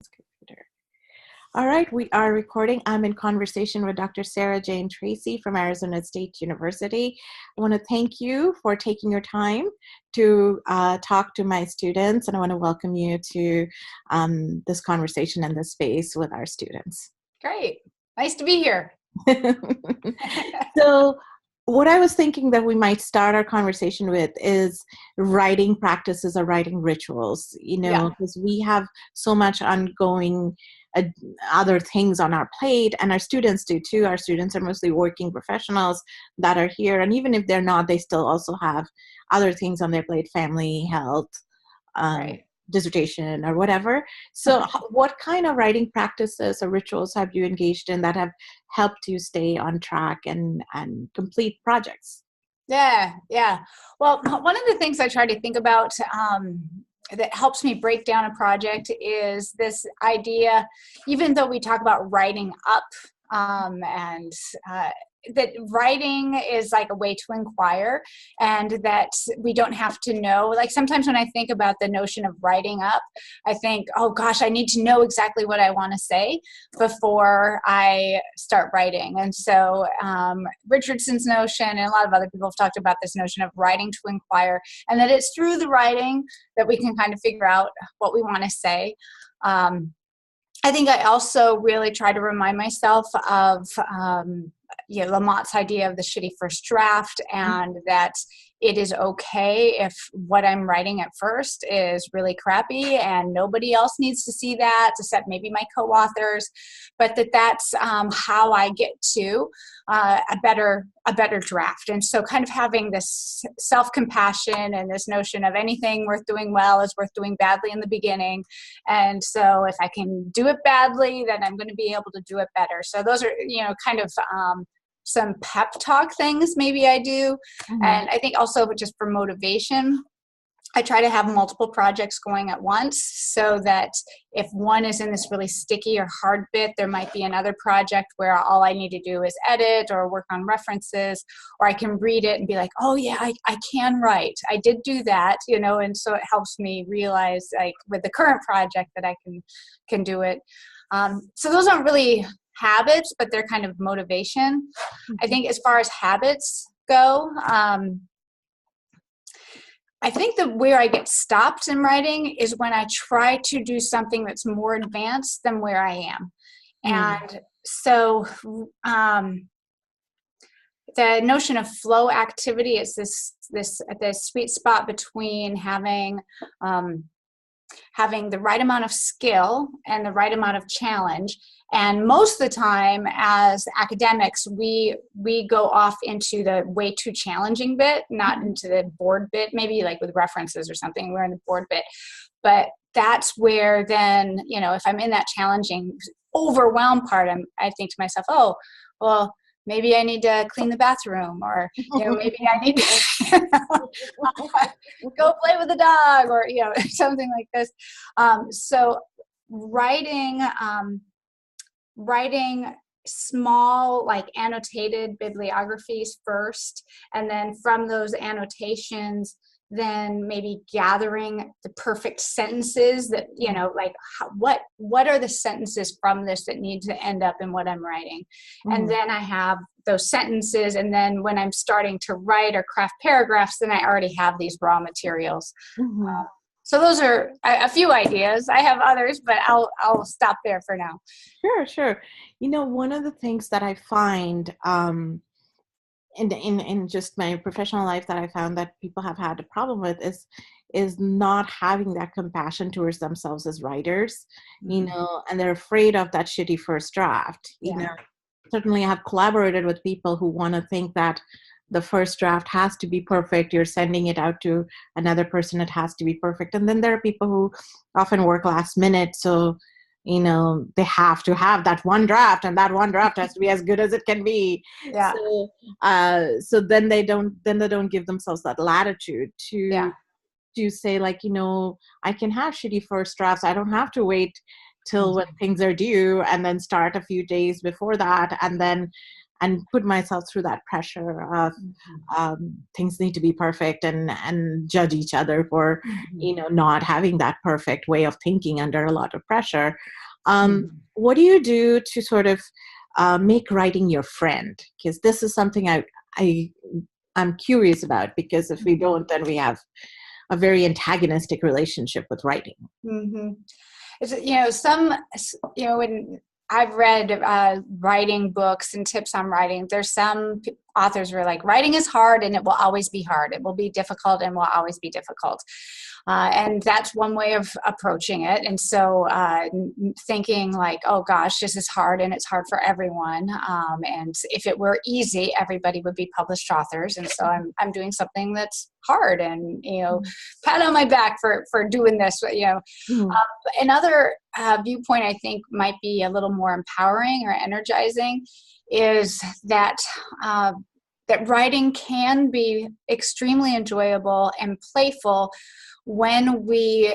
Computer. All right, we are recording. I'm in conversation with Dr. Sarah Jane Tracy from Arizona State University. I want to thank you for taking your time to talk to my students, and I want to welcome you to this conversation and this space with our students. Great. Nice to be here. So what I was thinking that we might start our conversation with is writing practices or writing rituals, because we have so much ongoing other things on our plate, and our students do too. Our students are mostly working professionals that are here, and even if they're not, they still also have other things on their plate, family, health, Right. dissertation, or whatever. So what kind of writing practices or rituals have you engaged in that have helped you stay on track and complete projects? Yeah. Well, one of the things I try to think about that helps me break down a project is this idea, even though we talk about writing up and that writing is like a way to inquire, and that we don't have to know. Like sometimes when I think about the notion of writing up, I think, oh gosh, I need to know exactly what I want to say before I start writing. And so Richardson's notion, and a lot of other people have talked about this notion of writing to inquire, and that it's through the writing that we can kind of figure out what we want to say. I think I also really try to remind myself of Lamott's idea of the shitty first draft, and that it is okay if what I'm writing at first is really crappy and nobody else needs to see that, except maybe my co-authors, but that's how I get to a better draft. And so kind of having this self-compassion and this notion of anything worth doing well is worth doing badly in the beginning. And so if I can do it badly, then I'm going to be able to do it better. So those are, kind of some pep talk things maybe I do. Mm-hmm. And I think also just for motivation, I try to have multiple projects going at once, so that if one is in this really sticky or hard bit, there might be another project where all I need to do is edit or work on references, or I can read it and be like, oh yeah, I can write. I did do that, and so it helps me realize, like with the current project, that I can do it. So those aren't really habits, but they're kind of motivation. I think as far as habits go, I think that where I get stopped in writing is when I try to do something that's more advanced than where I am. And so the notion of flow activity is this sweet spot between having the right amount of skill and the right amount of challenge. And most of the time as academics, we go off into the way too challenging bit, not into the bored bit, maybe like with references or something, we're in the bored bit. But that's where then, if I'm in that challenging, overwhelmed part, I think to myself, oh, well, maybe I need to clean the bathroom, or, maybe I need to go play with the dog, or, something like this. So writing small, like annotated bibliographies first, and then from those annotations, then maybe gathering the perfect sentences that, like what are the sentences from this that need to end up in what I'm writing. Mm-hmm. And then I have those sentences, and then when I'm starting to write or craft paragraphs, then I already have these raw materials. Mm-hmm. So those are a few ideas. I have others, but I'll stop there for now. Sure. One of the things that I find in just my professional life that I found that people have had a problem with is not having that compassion towards themselves as writers, and they're afraid of that shitty first draft. Certainly I have collaborated with people who want to think that the first draft has to be perfect. You're sending it out to another person, it has to be perfect. And then there are people who often work last minute, so they have to have that one draft, and that one draft has to be as good as it can be. Yeah. So then they don't give themselves that latitude to say, like, I can have shitty first drafts. I don't have to wait till when things are due and then start a few days before that, and then and put myself through that pressure of things need to be perfect, and judge each other for not having that perfect way of thinking under a lot of pressure. What do you do to sort of make writing your friend? Because this is something I'm curious about, because if we don't, then we have a very antagonistic relationship with writing. It's, when I've read writing books and tips on writing, there's some authors who are like, writing is hard and it will always be hard. It will be difficult and will always be difficult. And that's one way of approaching it. And so thinking like, oh gosh, this is hard and it's hard for everyone. And if it were easy, everybody would be published authors. And so I'm doing something that's hard, and, pat on my back for doing this, Another viewpoint I think might be a little more empowering or energizing is that that writing can be extremely enjoyable and playful when we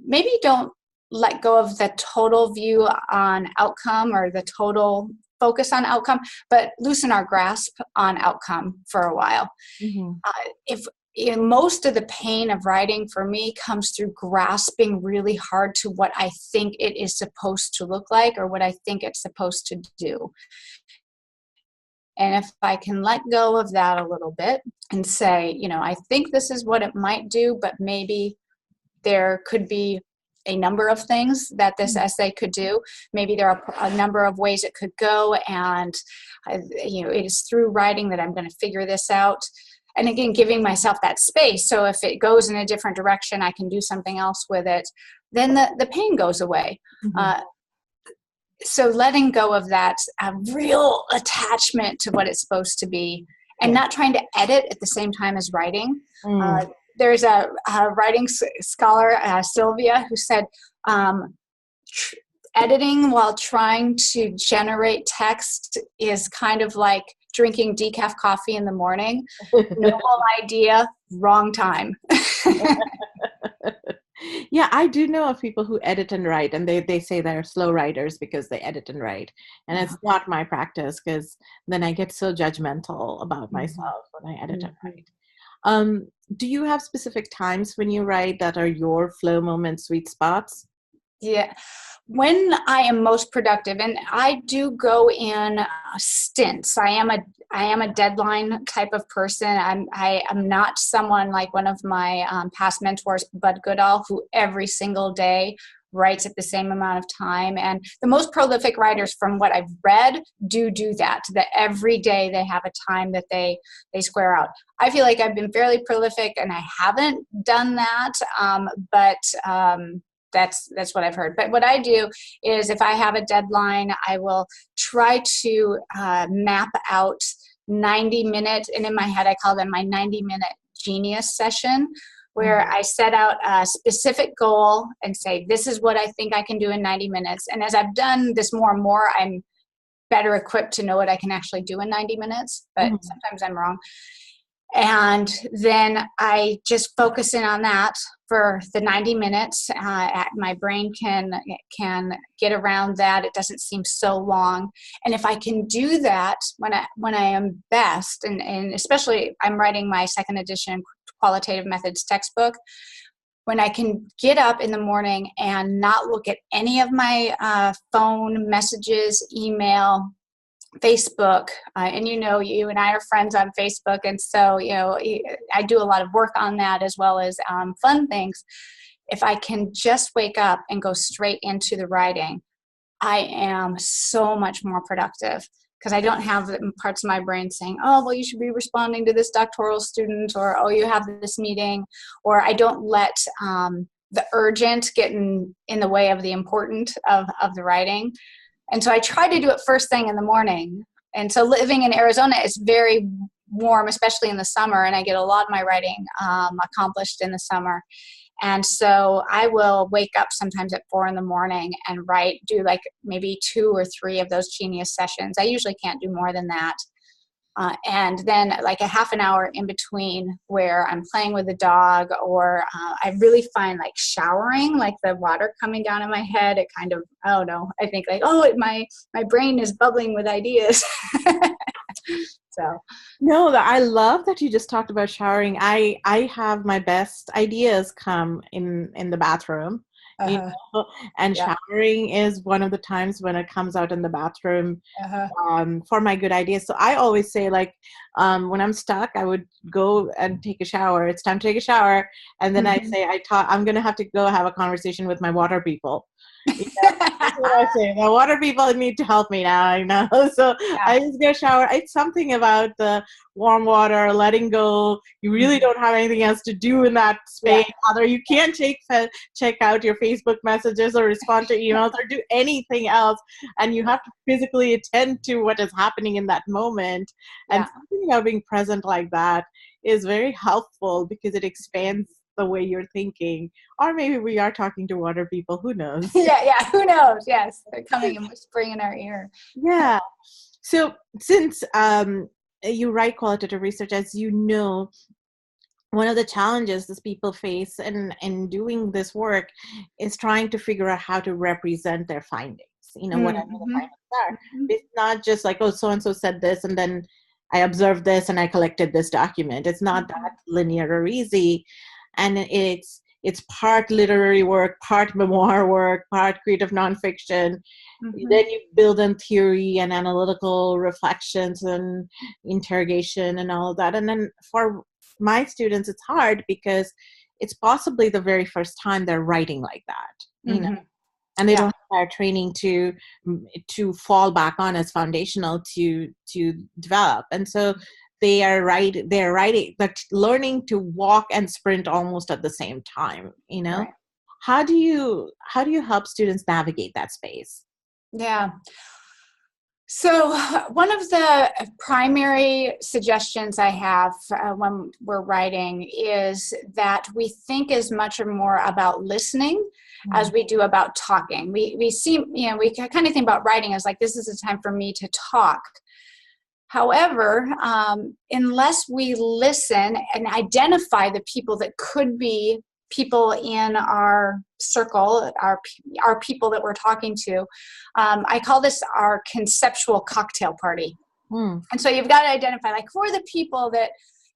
maybe don't let go of the total view on outcome or the total focus on outcome, but loosen our grasp on outcome for a while. If most of the pain of writing for me comes through grasping really hard to what I think it is supposed to look like or what I think it's supposed to do. And if I can let go of that a little bit and say, I think this is what it might do, but maybe there could be a number of things that this essay could do. Maybe there are a number of ways it could go, and it is through writing that I'm going to figure this out. And again, giving myself that space. So if it goes in a different direction, I can do something else with it. Then the pain goes away. So letting go of that real attachment to what it's supposed to be, and not trying to edit at the same time as writing. There's a writing scholar, Sylvia, who said editing while trying to generate text is kind of like drinking decaf coffee in the morning. Noble idea, wrong time. Yeah, I do know of people who edit and write, and they say they're slow writers because they edit and write. And it's not my practice, because then I get so judgmental about myself when I edit and write. Do you have specific times when you write that are your flow moment sweet spots? Yeah. When I am most productive, and I do go in stints. I am a deadline type of person. I am not someone like one of my past mentors, Bud Goodall, who every single day writes at the same amount of time. And the most prolific writers, from what I've read, do that every day they have a time that they square out. I feel like I've been fairly prolific and I haven't done that, but that's what I've heard. But what I do is, if I have a deadline, I will try to map out 90 minutes, and in my head I call them my 90-minute genius session, where I set out a specific goal and say, this is what I think I can do in 90 minutes. And as I've done this more and more, I'm better equipped to know what I can actually do in 90 minutes, but sometimes I'm wrong. And then I just focus in on that for the 90 minutes. My brain can get around that. It doesn't seem so long. And if I can do that when I am best, and especially I'm writing my second edition qualitative methods textbook, when I can get up in the morning and not look at any of my phone messages, email, Facebook, and you and I are friends on Facebook, and so I do a lot of work on that as well as fun things. If I can just wake up and go straight into the writing, I am so much more productive, because I don't have parts of my brain saying, oh, well, you should be responding to this doctoral student, or oh, you have this meeting, or I don't let the urgent get in the way of the important of the writing. And so I try to do it first thing in the morning. And so living in Arizona is very warm, especially in the summer, and I get a lot of my writing accomplished in the summer. And so I will wake up sometimes at 4 a.m. and do like maybe 2 or 3 of those genius sessions. I usually can't do more than that. And then like a half an hour in between where I'm playing with the dog, or I really find like showering, like the water coming down on my head, it kind of, I don't know, I think like, my brain is bubbling with ideas. So. No, I love that you just talked about showering. I have my best ideas come in the bathroom, you Uh-huh. know, and Yeah. showering is one of the times when it comes out in the bathroom, Uh-huh. for my good ideas. So I always say, like, when I'm stuck, I would go and take a shower. It's time to take a shower, and then I Mm-hmm. say, I'm gonna have to go have a conversation with my water people. You know, that's what I say. The water people need to help me now. I know. So Yeah. I just go shower. It's something about the warm water, letting go. You really Mm-hmm. don't have anything else to do in that Yeah. space. Other, you can't check out your Facebook messages or respond to emails or do anything else, and you have to physically attend to what is happening in that moment. And Yeah. something about being present like that is very helpful because it expands the way you're thinking. Or maybe we are talking to water people. Who knows? Yeah. Who knows? Yes. They're coming and whispering in our ear. Yeah. So since you write qualitative research, as you know, one of the challenges that people face in doing this work is trying to figure out how to represent their findings. Whatever the Mm-hmm. findings are. It's not just like, oh, so and so said this, and then I observed this and I collected this document. It's not that linear or easy, and it's part literary work, part memoir work, part creative nonfiction. Mm-hmm. Then you build in theory and analytical reflections and interrogation and all of that. And then for my students, it's hard because it's possibly the very first time they're writing like that, Mm-hmm. and they Yeah. don't have our training to fall back on as foundational to develop. And so they're writing, but learning to walk and sprint almost at the same time. Right. How do you help students navigate that space? Yeah. So, one of the primary suggestions I have when we're writing is that we think as much or more about listening as we do about talking. We seem, we kind of think about writing as like, this is a time for me to talk. However, unless we listen and identify the people that could be people in our circle, our people that we're talking to, I call this our conceptual cocktail party. Hmm. And so you've got to identify, like, who are the people that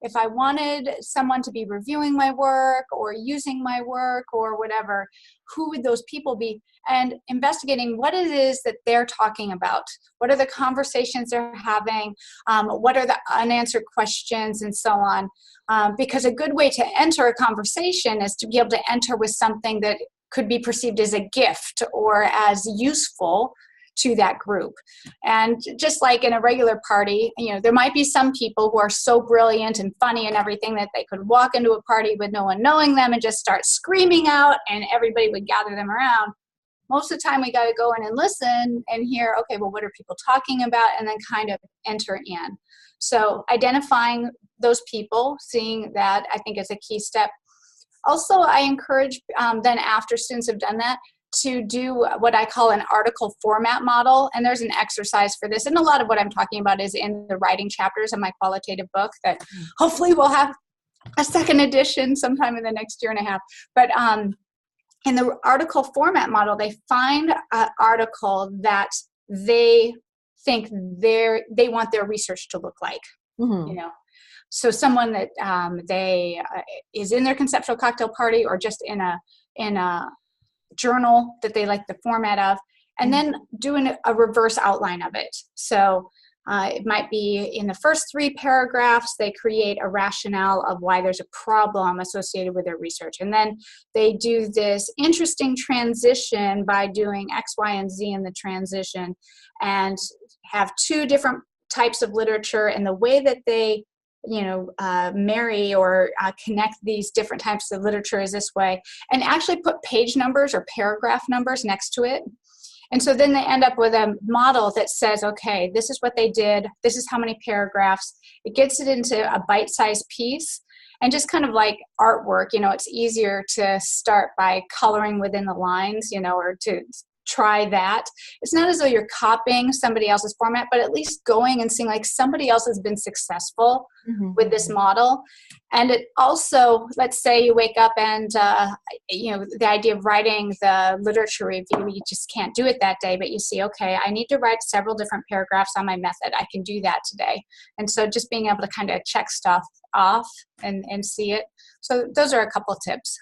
if I wanted someone to be reviewing my work or using my work or whatever, who would those people be? And investigating what it is that they're talking about. What are the conversations they're having? What are the unanswered questions and so on? Because a good way to enter a conversation is to be able to enter with something that could be perceived as a gift or as useful to that group. And just like in a regular party, there might be some people who are so brilliant and funny and everything that they could walk into a party with no one knowing them and just start screaming out and everybody would gather them around. Most of the time we got to go in and listen and hear, okay, well, what are people talking about? And then kind of enter in. So identifying those people, seeing that, I think is a key step. Also, I encourage then after students have done that, to do what I call an article format model. And there's an exercise for this. And a lot of what I'm talking about is in the writing chapters of my qualitative book that hopefully will have a second edition sometime in the next year and a half. But in the article format model, they find an article that they think they want their research to look like, So someone that they is in their conceptual cocktail party or just in a journal that they like the format of, and then doing a reverse outline of it. So it might be in the first 3 paragraphs, they create a rationale of why there's a problem associated with their research. And then they do this interesting transition by doing X, Y, and Z in the transition and have 2 different types of literature, and the way that they marry or connect these different types of literature is this way, and actually put page numbers or paragraph numbers next to it. And so then they end up with a model that says, okay, this is what they did. This is how many paragraphs. It gets it into a bite-sized piece. And just kind of like artwork, it's easier to start by coloring within the lines, or to try that. It's not as though you're copying somebody else's format, but at least going and seeing like somebody else has been successful with this model. And it also, let's say you wake up and, the idea of writing the literature review, you just can't do it that day, but you see, okay, I need to write several different paragraphs on my method. I can do that today. And so just being able to kind of check stuff off and see it. So those are a couple of tips.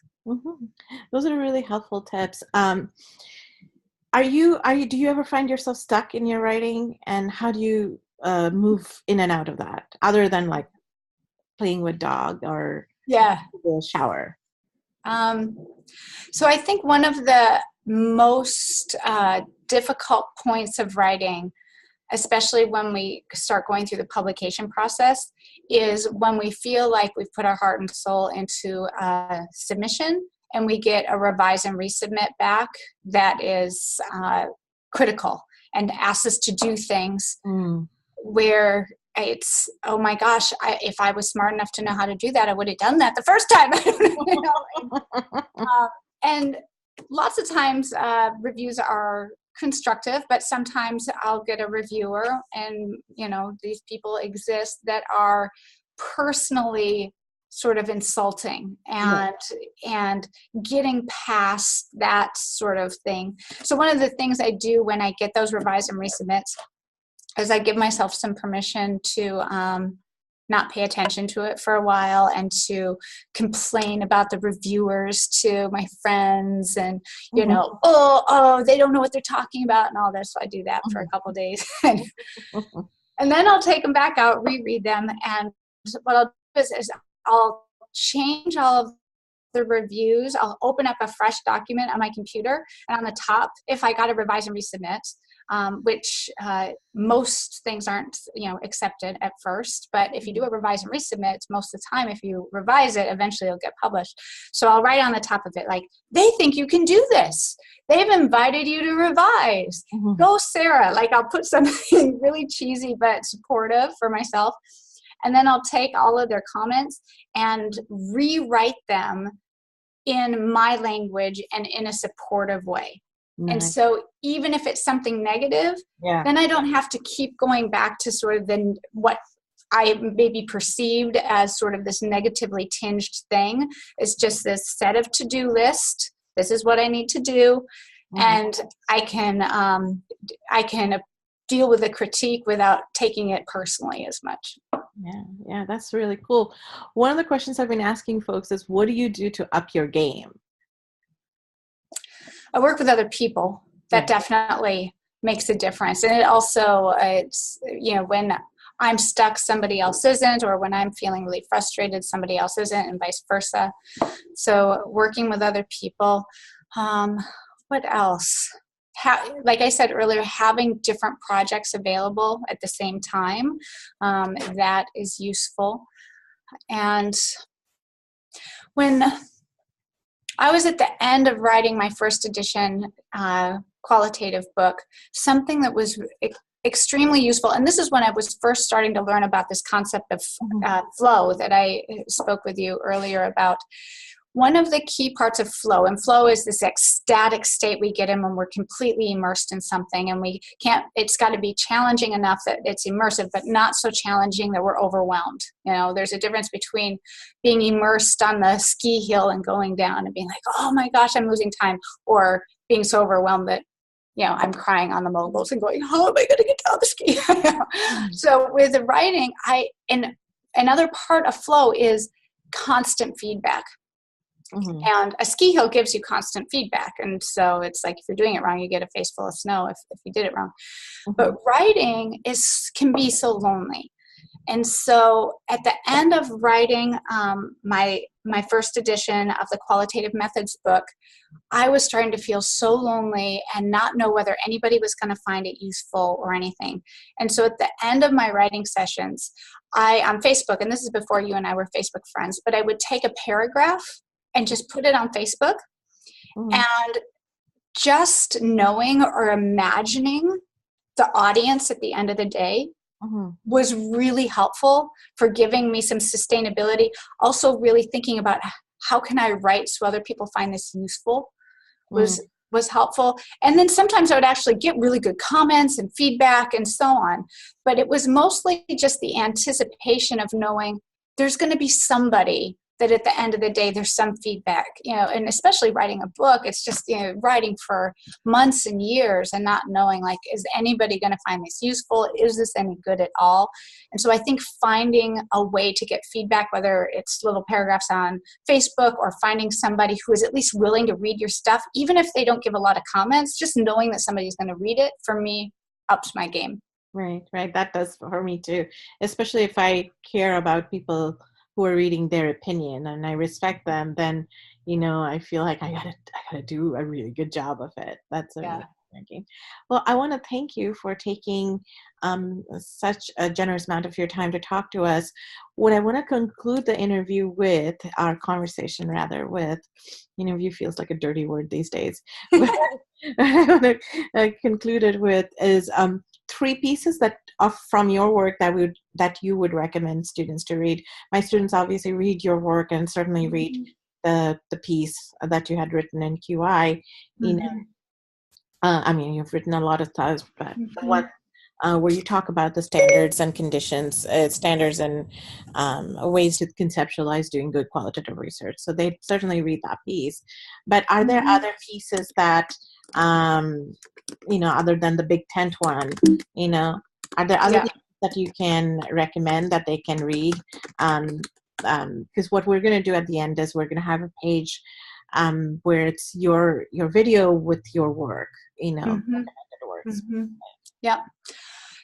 Those are really helpful tips. Do you ever find yourself stuck in your writing, and how do you move in and out of that, other than like playing with dog or the shower? So I think one of the most difficult points of writing, especially when we start going through the publication process, is when we feel like we've put our heart and soul into a submission and we get a revise and resubmit back that is critical and asks us to do things where it's, oh my gosh, if I was smart enough to know how to do that, I would have done that the first time. And lots of times reviews are constructive, but sometimes I'll get a reviewer, and these people exist that are personally sort of insulting, and getting past that sort of thing. So one of the things I do when I get those revise and resubmits is I give myself some permission to not pay attention to it for a while, and to complain about the reviewers to my friends, and they don't know what they're talking about and all this. So I do that for a couple of days, and then I'll take them back out, reread them, and what I'll do is I'll change all of the reviews. I'll open up a fresh document on my computer, and on the top, if I got to revise and resubmit, which most things aren't, accepted at first. But if you do a revise and resubmit, most of the time, if you revise it, eventually it'll get published. So I'll write on the top of it, like, they think you can do this. They've invited you to revise. Go, Sarah. Like, I'll put something really cheesy but supportive for myself. And then I'll take all of their comments and rewrite them in my language and in a supportive way. Nice. And so even if it's something negative, then I don't have to keep going back to sort of what I maybe perceived as sort of this negatively tinged thing. It's just this set of to-do list. This is what I need to do. And I can deal with the critique without taking it personally as much. Yeah, that's really cool. One of the questions I've been asking folks is, what do you do to up your game? I work with other people. That definitely makes a difference. And it also, when I'm stuck, somebody else isn't, or when I'm feeling really frustrated, somebody else isn't, and vice versa. So working with other people. What else? Like I said earlier, having different projects available at the same time, that is useful. And when I was at the end of writing my first edition qualitative book, something that was extremely useful, and this is when I was first starting to learn about this concept of flow that I spoke with you earlier about. One of the key parts of flow, and flow is this ecstatic state we get in when we're completely immersed in something, and it's got to be challenging enough that it's immersive, but not so challenging that we're overwhelmed. There's a difference between being immersed on the ski hill and going down and being like, oh my gosh, I'm losing time, or being so overwhelmed that, I'm crying on the moguls and going, how am I going to get down the ski? So with the writing, another part of flow is constant feedback. And a ski hill gives you constant feedback. And so it's like, if you're doing it wrong, you get a face full of snow if you did it wrong. But writing can be so lonely. And so at the end of writing my first edition of the Qualitative Methods book, I was starting to feel so lonely and not know whether anybody was going to find it useful or anything. And so at the end of my writing sessions, on Facebook, and this is before you and I were Facebook friends, but I would take a paragraph and just put it on Facebook. And just knowing or imagining the audience at the end of the day was really helpful for giving me some sustainability. Also really thinking about, how can I write so other people find this useful, was was helpful. And then sometimes I would actually get really good comments and feedback and so on. But it was mostly just the anticipation of knowing there's going to be somebody that at the end of the day, there's some feedback, and especially writing a book, it's just, writing for months and years and not knowing, like, is anybody going to find this useful? Is this any good at all? And so I think finding a way to get feedback, whether it's little paragraphs on Facebook or finding somebody who is at least willing to read your stuff, even if they don't give a lot of comments, just knowing that somebody's going to read it, for me, ups my game. Right. That does for me too, especially if I care about people who are reading their opinion and I respect them, then, I feel like I gotta do a really good job of it. That's a thinking. Well, I want to thank you for taking such a generous amount of your time to talk to us. What I want to conclude the interview with, our conversation rather, with, interview feels like a dirty word these days. What I want to conclude it with is 3 pieces that are from your work that you would recommend students to read. My students obviously read your work and certainly read the piece that you had written in QI. I mean, you've written a lot of times, but the one where you talk about the standards and conditions, standards and ways to conceptualize doing good qualitative research. So they certainly read that piece. But are there other pieces that, other than the big tent one, are there other things that you can recommend that they can read? Because what we're going to do at the end is we're going to have a page where it's your video with your work, recommended works. Yeah.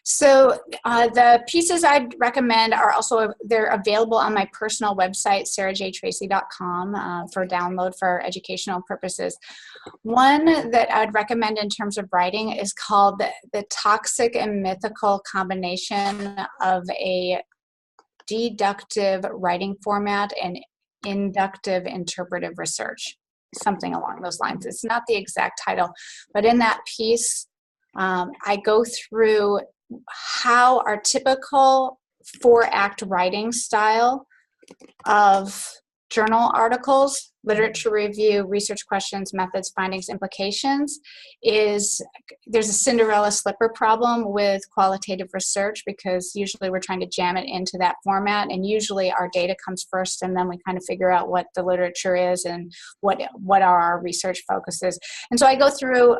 So the pieces I'd recommend are also, they're available on my personal website, sarahjtracy.com, for download for educational purposes. One that I'd recommend in terms of writing is called The Toxic and Mythical Combination of a Deductive Writing Format and Inductive Interpretive Research, something along those lines. It's not the exact title, but in that piece, I go through how our typical 4-act writing style of journal articles, literature review, research questions, methods, findings, implications, there's a Cinderella slipper problem with qualitative research, because usually we're trying to jam it into that format, and usually our data comes first, and then we kind of figure out what the literature is and what are our research focuses. And so I go through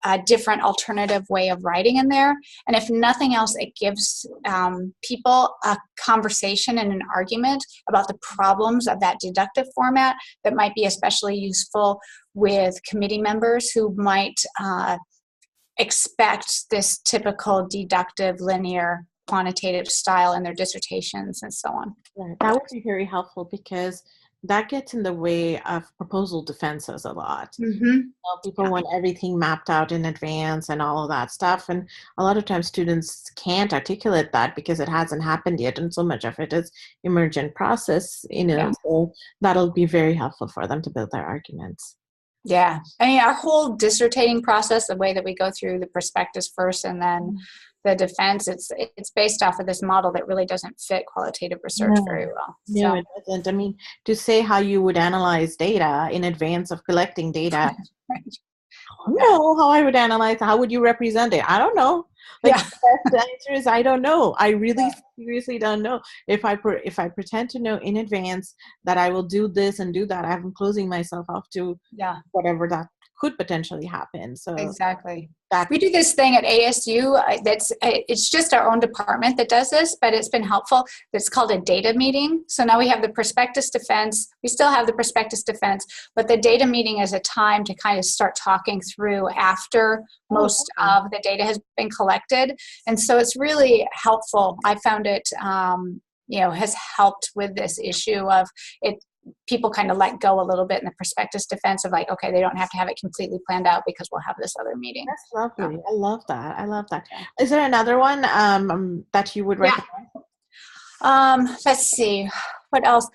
a different alternative way of writing in there. And if nothing else, it gives people a conversation and an argument about the problems of that deductive format that might be especially useful with committee members who might expect this typical deductive, linear, quantitative style in their dissertations and so on. Yeah, that would be very helpful, because that gets in the way of proposal defenses a lot. People want everything mapped out in advance and all of that stuff. And a lot of times students can't articulate that because it hasn't happened yet. And so much of it is emergent process, so that'll be very helpful for them to build their arguments. Yeah. I mean, our whole dissertating process, the way that we go through the prospectus first and then the defense, it's based off of this model that really doesn't fit qualitative research very well. No, it doesn't. I mean, to say how you would analyze data in advance of collecting data, I don't know how I would analyze. How would you represent it? I don't know. The answer is I don't know. I really seriously don't know. If I pretend to know in advance that I will do this and do that, I'm closing myself off to whatever that could potentially happen. So exactly. We do this thing at ASU. It's just our own department that does this, but it's been helpful. It's called a data meeting. So now we have the prospectus defense. We still have the prospectus defense, but the data meeting is a time to kind of start talking through after most of the data has been collected. And so it's really helpful. I found it, has helped with this issue of it. People kind of let go a little bit in the prospectus defense of like, okay, they don't have to have it completely planned out because we'll have this other meeting. That's lovely. I love that. Is there another one that you would recommend? Let's see. What else?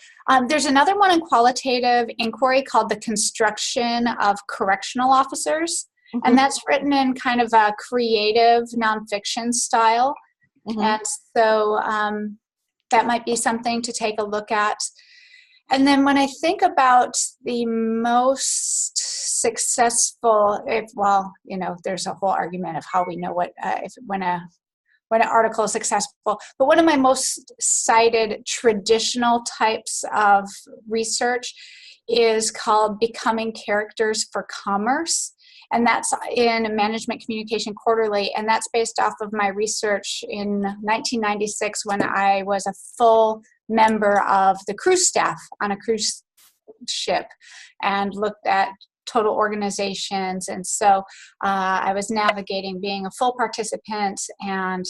There's another one in qualitative inquiry called The Construction of Correctional Officers. And that's written in kind of a creative nonfiction style. And so that might be something to take a look at. And then when I think about the most successful, there's a whole argument of how we know when an article is successful, but one of my most cited traditional types of research is called Becoming Characters for Commerce. And that's in Management Communication Quarterly. And that's based off of my research in 1996 when I was a full member of the cruise staff on a cruise ship and looked at total organizations. And so I was navigating being a full participant and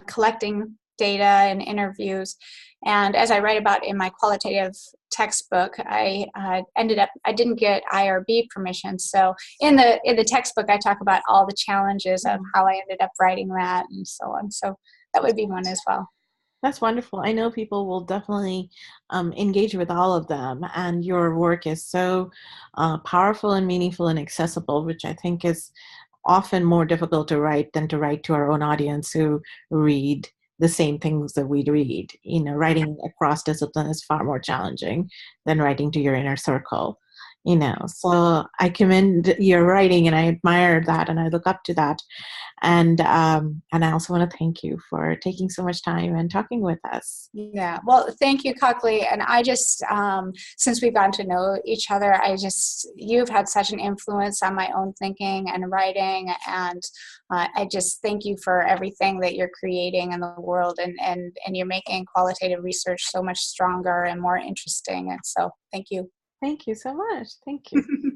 collecting data and interviews. And as I write about in my qualitative textbook, I didn't get IRB permission. So in the textbook, I talk about all the challenges of how I ended up writing that and so on. So that would be one as well. That's wonderful. I know people will definitely engage with all of them, and your work is so powerful and meaningful and accessible, which I think is often more difficult to write than to write to our own audience who read the same things that we read. Writing across discipline is far more challenging than writing to your inner circle. So I commend your writing, and I admire that, and I look up to that. And I also want to thank you for taking so much time and talking with us. Yeah, well, thank you, Cockley. And I just, since we've gotten to know each other, you've had such an influence on my own thinking and writing. And I just thank you for everything that you're creating in the world, and you're making qualitative research so much stronger and more interesting. And so thank you. Thank you so much. Thank you.